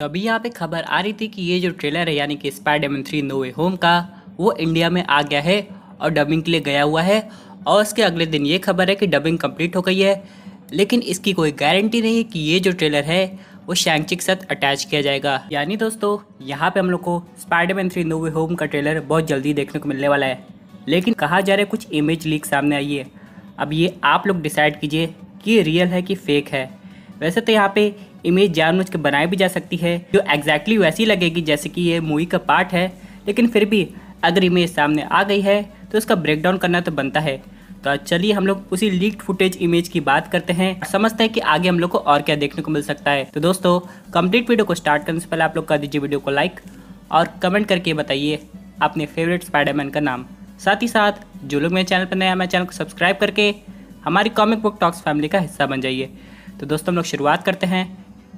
तो अभी यहाँ पे खबर आ रही थी कि ये जो ट्रेलर है यानी कि स्पाइडरमैन 3 नो वे होम का वो इंडिया में आ गया है और डबिंग के लिए गया हुआ है। और उसके अगले दिन ये खबर है कि डबिंग कंप्लीट हो गई है, लेकिन इसकी कोई गारंटी नहीं है कि ये जो ट्रेलर है वो शैंग-ची के साथ अटैच किया जाएगा। यानी दोस्तों यहाँ पे हम लोग को स्पाइडरमैन 3 नो वे होम का ट्रेलर बहुत जल्दी देखने को मिलने वाला है, लेकिन कहा जा रहा है कुछ इमेज लीक सामने आई है। अब ये आप लोग डिसाइड कीजिए कि ये रियल है कि फेक है। वैसे तो यहाँ पे इमेज जानबूझ के बनाई भी जा सकती है जो एग्जैक्टली वैसी लगेगी जैसे कि ये मूवी का पार्ट है, लेकिन फिर भी अगर इमेज सामने आ गई है तो उसका ब्रेकडाउन करना तो बनता है। तो चलिए हम लोग उसी लीक्ड फुटेज इमेज की बात करते हैं और समझते हैं कि आगे हम लोग को और क्या देखने को मिल सकता है। तो दोस्तों कंप्लीट वीडियो को स्टार्ट करने से पहले आप लोग कर दीजिए वीडियो को लाइक और कमेंट करके बताइए अपने फेवरेट स्पाइडरमैन का नाम। साथ ही साथ जो लोग मेरे चैनल पर नए हैं मेरे चैनल को सब्सक्राइब करके हमारी कॉमिक बुक टॉक्स फैमिली का हिस्सा बन जाइए। तो दोस्तों हम लोग शुरुआत करते हैं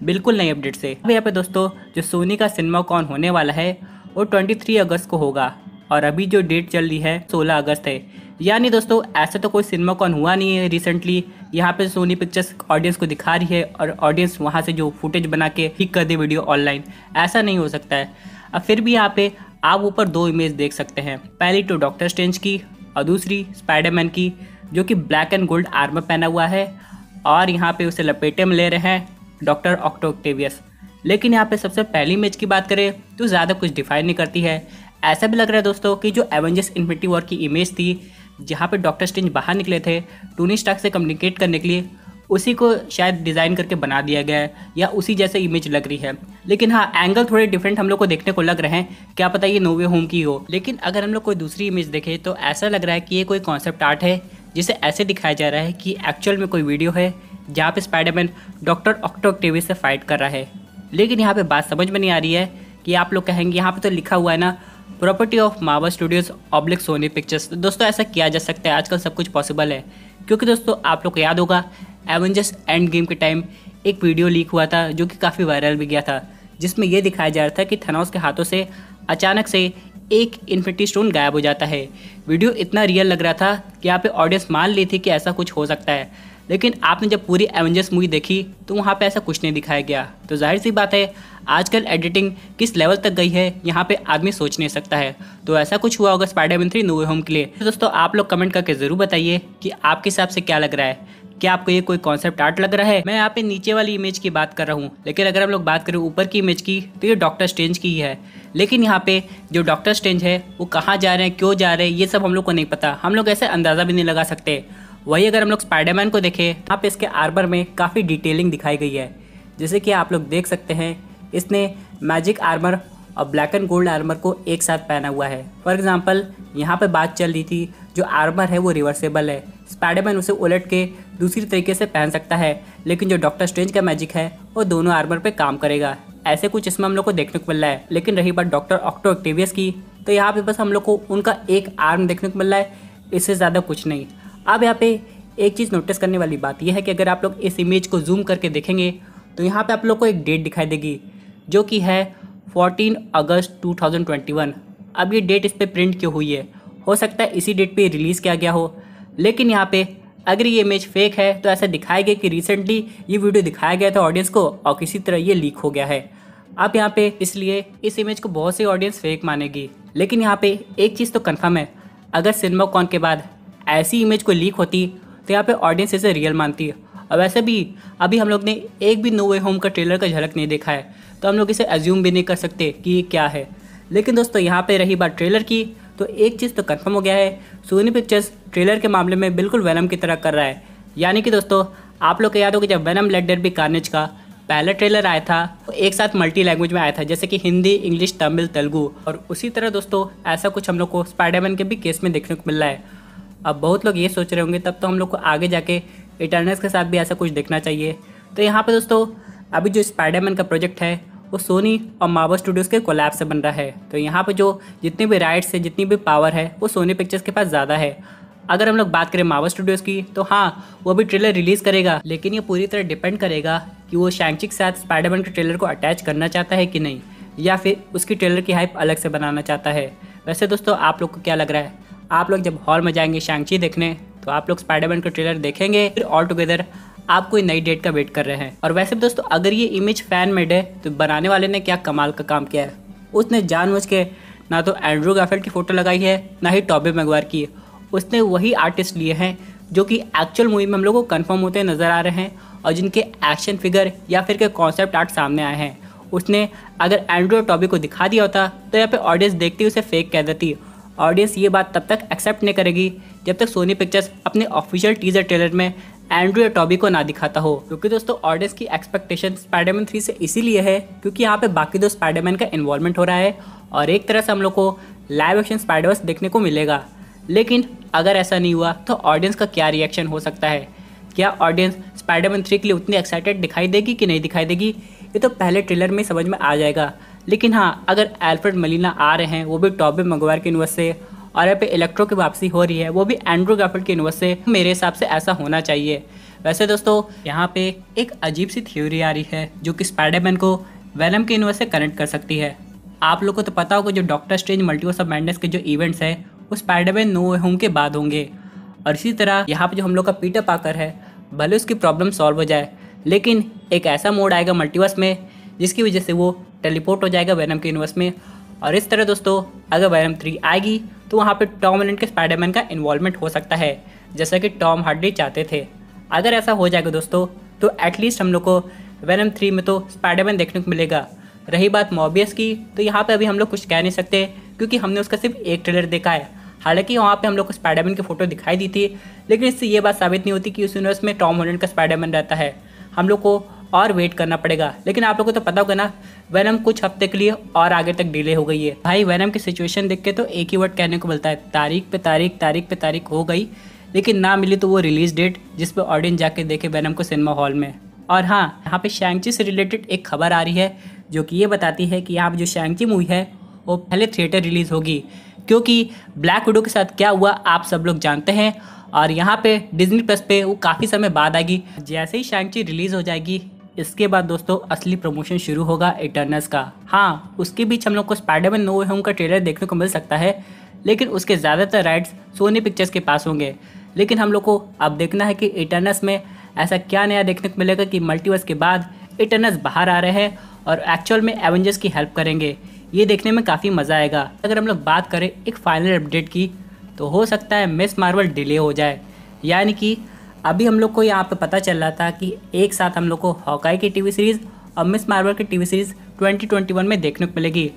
बिल्कुल नई अपडेट से। अब यहाँ पे दोस्तों जो सोनी का सिनेमाकॉन होने वाला है वो 23 अगस्त को होगा और अभी जो डेट चल रही है 16 अगस्त है। यानी दोस्तों ऐसा तो कोई सिनेमाकॉन हुआ नहीं है रिसेंटली। यहाँ पे सोनी पिक्चर्स ऑडियंस को दिखा रही है और ऑडियंस वहाँ से जो फुटेज बना के पिक कर दे वीडियो ऑनलाइन, ऐसा नहीं हो सकता है। अब फिर भी यहाँ पे आप ऊपर दो इमेज देख सकते हैं, पहली तो डॉक्टर स्ट्रेंज की और दूसरी स्पाइडरमैन की जो कि ब्लैक एंड गोल्ड आर्मर पहना हुआ है और यहाँ पे उसे लपेटे में ले रहे हैं डॉक्टर ऑक्टोवियस। लेकिन यहाँ पे सबसे पहली इमेज की बात करें तो ज़्यादा कुछ डिफाइन नहीं करती है। ऐसा भी लग रहा है दोस्तों कि जो एवेंजर्स इन्फिनिटी वॉर की इमेज थी जहाँ पे डॉक्टर स्ट्रेंज बाहर निकले थे टोनी स्टार्क से कम्युनिकेट करने के लिए, उसी को शायद डिज़ाइन करके बना दिया गया है या उसी जैसे इमेज लग रही है। लेकिन हाँ एंगल थोड़े डिफरेंट हम लोग को देखने को लग रहे हैं, क्या पता ये नो वे होम की हो। लेकिन अगर हम लोग कोई दूसरी इमेज देखें तो ऐसा लग रहा है कि ये कोई कॉन्सेप्ट आर्ट है जिसे ऐसे दिखाया जा रहा है कि एक्चुअल में कोई वीडियो है जहाँ पे स्पाइडरमैन डॉक्टर ऑक्टोवियस से फाइट कर रहा है। लेकिन यहाँ पे बात समझ में नहीं आ रही है कि आप लोग कहेंगे यहाँ पे तो लिखा हुआ है ना property of Marvel Studios oblique Sony Pictures. तो दोस्तों ऐसा किया जा सकता है, आजकल सब कुछ पॉसिबल है। क्योंकि दोस्तों आप लोग को याद होगा एवेंजर्स एंड गेम के टाइम एक वीडियो लीक हुआ था जो कि काफ़ी वायरल भी गया था, जिसमें यह दिखाया जा रहा था कि थैनोस के हाथों से अचानक से एक इन्फिनिटी स्टोन गायब हो जाता है। वीडियो इतना रियल लग रहा था कि यहाँ पे ऑडियंस मान ली थी कि ऐसा कुछ हो सकता है। लेकिन आपने जब पूरी एवेंजर्स मूवी देखी तो वहाँ पे ऐसा कुछ नहीं दिखाया गया। तो जाहिर सी बात है आजकल एडिटिंग किस लेवल तक गई है यहाँ पे आदमी सोच नहीं सकता है। तो ऐसा कुछ हुआ होगा स्पाइडरमैन 3 नो वे होम के लिए। तो दोस्तों आप लोग कमेंट करके ज़रूर बताइए कि आपके हिसाब से क्या लग रहा है, क्या आपको ये कोई कॉन्सेप्ट आर्ट लग रहा है। मैं यहाँ पे नीचे वाली इमेज की बात कर रहा हूँ, लेकिन अगर हम लोग बात करें ऊपर की इमेज की तो ये डॉक्टर स्ट्रेंज की ही है। लेकिन यहाँ पे जो डॉक्टर स्ट्रेंज है वो कहाँ जा रहे हैं, क्यों जा रहे हैं, ये सब हम लोग को नहीं पता। हम लोग ऐसे अंदाज़ा भी नहीं लगा सकते। वही अगर हम लोग स्पाइडरमैन को देखें यहाँ पे इसके आर्मर में काफ़ी डिटेलिंग दिखाई गई है। जैसे कि आप लोग देख सकते हैं इसने मैजिक आर्मर और ब्लैक एंड गोल्ड आर्मर को एक साथ पहना हुआ है। फॉर एग्जांपल यहाँ पे बात चल रही थी जो आर्मर है वो रिवर्सेबल है, स्पाइडरमैन उसे उलट के दूसरी तरीके से पहन सकता है, लेकिन जो डॉक्टर स्ट्रेंज का मैजिक है वो दोनों आर्मर पे काम करेगा। ऐसे कुछ इसमें हम लोग को देखने को मिल रहा है। लेकिन रही बात डॉक्टर ऑक्टोवियस की तो यहाँ पे बस हम लोग को उनका एक आर्म देखने को मिल रहा है, इससे ज़्यादा कुछ नहीं। अब यहाँ पे एक चीज़ नोटिस करने वाली बात यह है कि अगर आप लोग इस इमेज को जूम करके देखेंगे तो यहाँ पे आप लोग को एक डेट दिखाई देगी जो कि है 14 अगस्त 2021। अब ये डेट इस पर प्रिंट क्यों हुई है, हो सकता है इसी डेट पे रिलीज़ किया गया हो। लेकिन यहाँ पे अगर ये इमेज फेक है तो ऐसा दिखाया गया कि रिसेंटली ये वीडियो दिखाया गया था ऑडियंस को और किसी तरह ये लीक हो गया है। अब यहाँ पे इसलिए इस इमेज को बहुत सी ऑडियंस फेक मानेगी। लेकिन यहाँ पे एक चीज़ तो कन्फर्म है, अगर सिनेमाकॉन के बाद ऐसी इमेज को लीक होती तो यहाँ पे ऑडियंस इसे रियल मानती है। और वैसे भी अभी हम लोग ने एक भी नो वे होम का ट्रेलर का झलक नहीं देखा है, तो हम लोग इसे एज्यूम भी नहीं कर सकते कि ये क्या है। लेकिन दोस्तों यहाँ पे रही बात ट्रेलर की तो एक चीज़ तो कंफर्म हो गया है, सोनी पिक्चर्स ट्रेलर के मामले में बिल्कुल वेनम की तरह कर रहा है। यानी कि दोस्तों आप लोग को याद होगा जब Venom let there be Carnage का पहला ट्रेलर आया था तो एक साथ मल्टी लैंग्वेज में आया था, जैसे कि हिंदी, इंग्लिश, तमिल, तेलुगु। और उसी तरह दोस्तों ऐसा कुछ हम लोग को स्पाइडरमैन के भी केस में देखने को मिल रहा है। अब बहुत लोग ये सोच रहे होंगे तब तो हम लोग को आगे जाके इटर्नल्स के साथ भी ऐसा कुछ देखना चाहिए। तो यहाँ पे दोस्तों अभी जो स्पाइडरमैन का प्रोजेक्ट है वो सोनी और मार्वल स्टूडियोज़ के कोलैब से बन रहा है। तो यहाँ पे जो जितनी भी राइट्स है, जितनी भी पावर है वो सोनी पिक्चर्स के पास ज़्यादा है। अगर हम लोग बात करें मार्वल स्टूडियोज़ की तो हाँ वो भी ट्रेलर रिलीज़ करेगा, लेकिन ये पूरी तरह डिपेंड करेगा कि वो शैंग-ची के साथ स्पाइडरमैन के ट्रेलर को अटैच करना चाहता है कि नहीं, या फिर उसकी ट्रेलर की हाइप अलग से बनाना चाहता है। वैसे दोस्तों आप लोग को क्या लग रहा है, आप लोग जब हॉल में जाएंगे शैंग-ची देखने तो आप लोग स्पाइडरमैन का ट्रेलर देखेंगे फिर ऑल टुगेदर आप कोई नई डेट का वेट कर रहे हैं। और वैसे भी दोस्तों अगर ये इमेज फैन मेड है तो बनाने वाले ने क्या कमाल का काम किया है। उसने जानबूझ के ना तो एंड्रू गारफील्ड की फ़ोटो लगाई है ना ही टॉबी मैगवायर की। उसने वही आर्टिस्ट लिए हैं जो कि एक्चुअल मूवी में हम लोग को कन्फर्म होते नज़र आ रहे हैं और जिनके एक्शन फिगर या फिर के कॉन्सेप्ट आर्ट सामने आए हैं। उसने अगर एंड्रू और टॉबी को दिखा दिया होता तो यहाँ पे ऑडियंस देखती उसे फेक कह देती। ऑडियंस ये बात तब तक एक्सेप्ट नहीं करेगी जब तक सोनी पिक्चर्स अपने ऑफिशियल टीजर ट्रेलर में एंड्रू या टॉबी को ना दिखाता हो। क्योंकि दोस्तों ऑडियंस की एक्सपेक्टेशन स्पाइडरमैन 3 से इसीलिए है क्योंकि यहाँ पे बाकी दो स्पाइडरमैन का इन्वॉल्वमेंट हो रहा है और एक तरह से हम लोग को लाइव एक्शन स्पाइडरवर्स देखने को मिलेगा। लेकिन अगर ऐसा नहीं हुआ तो ऑडियंस का क्या रिएक्शन हो सकता है? क्या ऑडियंस स्पाइडरमैन 3 के लिए उतनी एक्साइटेड दिखाई देगी कि नहीं दिखाई देगी, ये तो पहले ट्रेलर में समझ में आ जाएगा। लेकिन हाँ, अगर एल्फ्रेड मोलिना आ रहे हैं वो भी टॉबी मैगवायर के यूनिवर्स से और यहाँ पे इलेक्ट्रो की वापसी हो रही है वो भी एंड्रू गारफील्ड के यूनिवर्स से, मेरे हिसाब से ऐसा होना चाहिए। वैसे दोस्तों यहाँ पे एक अजीब सी थ्योरी आ रही है जो कि स्पाइडरमैन को वेनम के यूनिवर्स से कनेक्ट कर सकती है। आप लोग को तो पता होगा जो doctor strange multiverse of madness के जो इवेंट्स है वो स्पाइडरमैन नो वे होम के बाद होंगे। और इसी तरह यहाँ पे जो हम लोग का पीटर पार्कर है भले उसकी प्रॉब्लम सॉल्व हो जाए लेकिन एक ऐसा मोड आएगा मल्टीवर्स में जिसकी वजह से वो टेलीपोर्ट हो जाएगा वेनम के यूनिवर्स में। और इस तरह दोस्तों अगर वेनम 3 आएगी तो वहाँ पे टॉम हॉलैंड के स्पाइडरमैन का इन्वॉल्वमेंट हो सकता है जैसा कि टॉम हार्डी चाहते थे। अगर ऐसा हो जाएगा दोस्तों तो एटलीस्ट हम लोग को वेनम 3 में तो स्पाइडरमैन देखने को मिलेगा। रही बात मॉर्बियस की तो यहाँ पे अभी हम लोग कुछ कह नहीं सकते क्योंकि हमने उसका सिर्फ एक ट्रेलर देखा है। हालांकि वहाँ पे हम लोग को स्पाइडरमैन की फ़ोटो दिखाई दी थी लेकिन इससे ये बात साबित नहीं होती कि उस यूनिवर्स में टॉम हॉलैंड का स्पाइडरमैन रहता है। हम लोग को और वेट करना पड़ेगा। लेकिन आप लोगों को तो पता होगा ना वेनम कुछ हफ्ते के लिए और आगे तक डिले हो गई है। भाई वेनम की सिचुएशन देख के तो एक ही वर्ड कहने को मिलता है, तारीख पे तारीख तारीख पे तारीख हो गई लेकिन ना मिली तो वो रिलीज डेट जिस पे ऑडियंस जाके देखे वेनम को सिनेमा हॉल में। और हाँ, यहाँ पे शैंग-ची से रिलेटेड एक खबर आ रही है जो कि ये बताती है कि यहाँ पे जो शैंग-ची मूवी है वो पहले थिएटर रिलीज़ होगी क्योंकि ब्लैक विडो के साथ क्या हुआ आप सब लोग जानते हैं। और यहाँ पे डिज्नी प्लस पे वो काफ़ी समय बाद आएगी। जैसे ही शैंग-ची रिलीज़ हो जाएगी इसके बाद दोस्तों असली प्रमोशन शुरू होगा इटर्नल्स का। हाँ, उसके बीच हम लोग को स्पाइडरमैन नो वे होम का ट्रेलर देखने को मिल सकता है लेकिन उसके ज़्यादातर राइट्स सोनी पिक्चर्स के पास होंगे। लेकिन हम लोग को अब देखना है कि इटर्नल्स में ऐसा क्या नया देखने को मिलेगा कि मल्टीवर्स के बाद इटर्नल्स बाहर आ रहे हैं और एक्चुअल में एवेंजर्स की हेल्प करेंगे। ये देखने में काफ़ी मज़ा आएगा। अगर हम लोग बात करें एक फाइनल अपडेट की तो हो सकता है मिस मार्वल डिले हो जाए। यानी कि अभी हम लोग को यहाँ पे पता चल रहा था कि एक साथ हम लोग को हॉकाई की टीवी सीरीज़ और मिस मार्वल की टीवी सीरीज़ 2021 में देखने को मिलेगी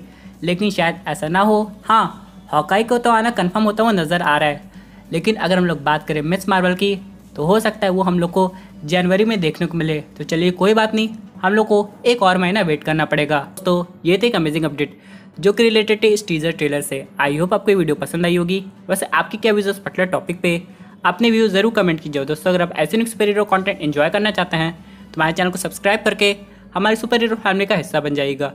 लेकिन शायद ऐसा ना हो। हाँ, हॉकाई को तो आना कंफर्म होता हुआ नज़र आ रहा है लेकिन अगर हम लोग बात करें मिस मार्वल की तो हो सकता है वो हम लोग को जनवरी में देखने को मिले। तो चलिए कोई बात नहीं, हम लोग को एक और महीना वेट करना पड़ेगा। तो ये थे एक अमेजिंग अपडेट जो कि रिलेटेड है इस टीजर ट्रेलर से। आई होप आपको ये वीडियो पसंद आई होगी। वैसे आपकी क्या व्यूज़ उस पर्टिकुलर टॉपिक पे अपने व्यूज़ ज़रूर कमेंट कीजिए। दोस्तों अगर आप ऐसे सुपर हीरो कंटेंट एंजॉय करना चाहते हैं तो हमारे चैनल को सब्सक्राइब करके हमारी सुपर हीरो फैमिली का हिस्सा बन जाइएगा।